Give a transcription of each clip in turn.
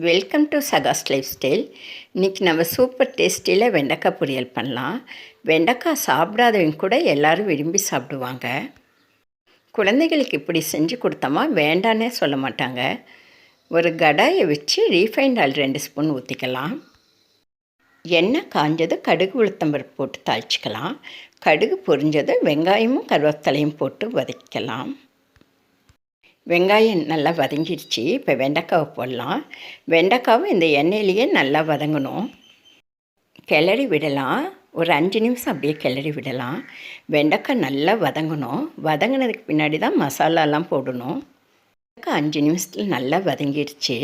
Welcome to சகாஸ் lifestyle. இன்றைக்கி நம்ம சூப்பர் டேஸ்டியில் வெண்டைக்காய் பொரியல் பண்ணலாம். வெண்டைக்காய் சாப்பிடாதவங்க கூட எல்லோரும் விரும்பி சாப்பிடுவாங்க. குழந்தைகளுக்கு இப்படி செஞ்சு கொடுத்தோமா வேண்டானே சொல்ல மாட்டாங்க. ஒரு கடாயை வச்சு ரீஃபைண்ட் ஆயில் 2 ஸ்பூன் ஊற்றிக்கலாம். எண்ணெய் காஞ்சது கடுகு உளுத்தம்பருப்பு போட்டு தாளிச்சிக்கலாம். கடுகு பொரிஞ்சது வெங்காயமும் கருவேப்பிலையும் போட்டு வதக்கலாம். வெங்காயம் நல்லா வதங்கிடுச்சு. இப்போ வெண்டைக்காவை போடலாம். வெண்டைக்காவும் இந்த எண்ணெயிலேயே நல்லா வதங்கணும். கிளறி விடலாம். ஒரு 5 நிமிஷம் அப்படியே கிளறி விடலாம். வெண்டைக்காய் நல்லா வதங்கணும். வதங்கினதுக்கு பின்னாடி தான் மசாலாலாம் போடணும். 5 நிமிஷத்தில் நல்லா வதங்கிடுச்சு.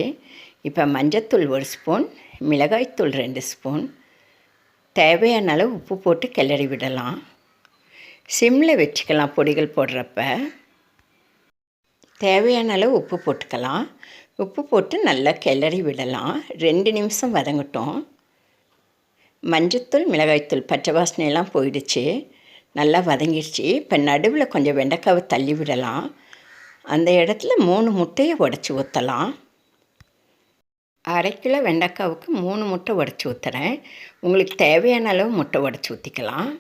இப்போ மஞ்சத்தூள் 1 ஸ்பூன், மிளகாய்த்தூள் 2 ஸ்பூன், தேவையான அளவு உப்பு போட்டு கிளறி விடலாம். சிம்மில் வச்சுக்கலாம் பொடிகள் போடுறப்ப. தேவையான அளவு உப்பு போட்டுக்கலாம். உப்பு போட்டு நல்லா கிளறி விடலாம். 2 நிமிஷம் வதங்கட்டும். மஞ்சத்தூள் மிளகாய்த்தூள் பச்சை வாசனையெல்லாம் போயிடுச்சு. நல்லா வதங்கிடுச்சு. இப்போ நடுவில் கொஞ்சம் வெண்டைக்காவை தள்ளி விடலாம். அந்த இடத்துல 3 முட்டையை உடச்சி ஊற்றலாம். 1/2 கிலோ வெண்டைக்காவுக்கு 3 முட்டை உடச்சி ஊற்றுறேன். உங்களுக்கு தேவையான அளவு முட்டை உடச்சி ஊற்றிக்கலாம்.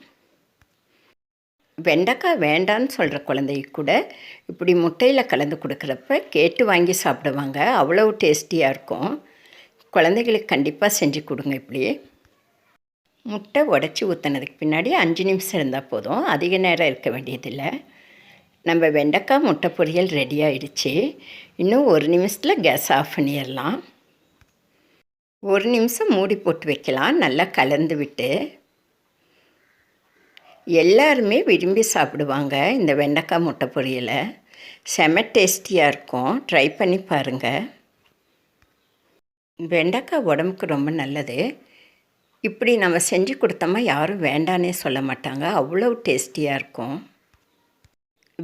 வெண்டைக்காய் வேண்டான்னு சொல்கிற குழந்தைக்கு கூட இப்படி முட்டையில் கலந்து கொடுக்குறப்ப கேட்டு வாங்கி சாப்பிடுவாங்க. அவ்வளோ டேஸ்டியாக இருக்கும். குழந்தைகளுக்கு கண்டிப்பாக செஞ்சு கொடுங்க. இப்படி முட்டை உடச்சி ஊற்றினதுக்கு பின்னாடி 5 நிமிஷம் இருந்தால் போதும். அதிக நேரம் இருக்க வேண்டியதில்லை. நம்ம வெண்டைக்காய் முட்டை பொரியல் ரெடி ஆகிடுச்சு. இன்னும் 1 நிமிஷத்தில் கேஸ் ஆஃப் பண்ணிடலாம். 1 நிமிஷம் மூடி போட்டு வைக்கலாம். நல்லா கலந்து விட்டு எல்லாருமே விரும்பி சாப்பிடுவாங்க இந்த வெண்டைக்காய் முட்டை பொரியலை. செம டேஸ்டியாக இருக்கும். ட்ரை பண்ணி பாருங்கள். வெண்டைக்காய் உடம்புக்கு ரொம்ப நல்லது. இப்படி நம்ம செஞ்சு கொடுத்தோமா யாரும் வேண்டானே சொல்ல மாட்டாங்க. அவ்வளோ டேஸ்டியாக இருக்கும்.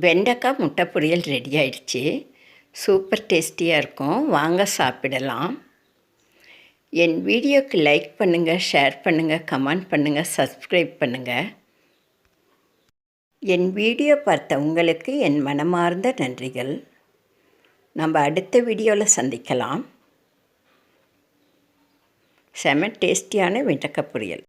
வெண்டைக்காய் முட்டை பொரியல் ரெடி ஆயிடுச்சு. சூப்பர் டேஸ்டியாக இருக்கும். வாங்க சாப்பிடலாம். என் வீடியோக்கு லைக் பண்ணுங்கள், ஷேர் பண்ணுங்கள், கமெண்ட் பண்ணுங்கள், சப்ஸ்கிரைப் பண்ணுங்கள். என் வீடியோ பார்த்த உங்களுக்கு என் மனமார்ந்த நன்றிகள். நம்ம அடுத்த வீடியோவில் சந்திக்கலாம். செம டேஸ்டியான வெண்டைக்காய் பொரியல்.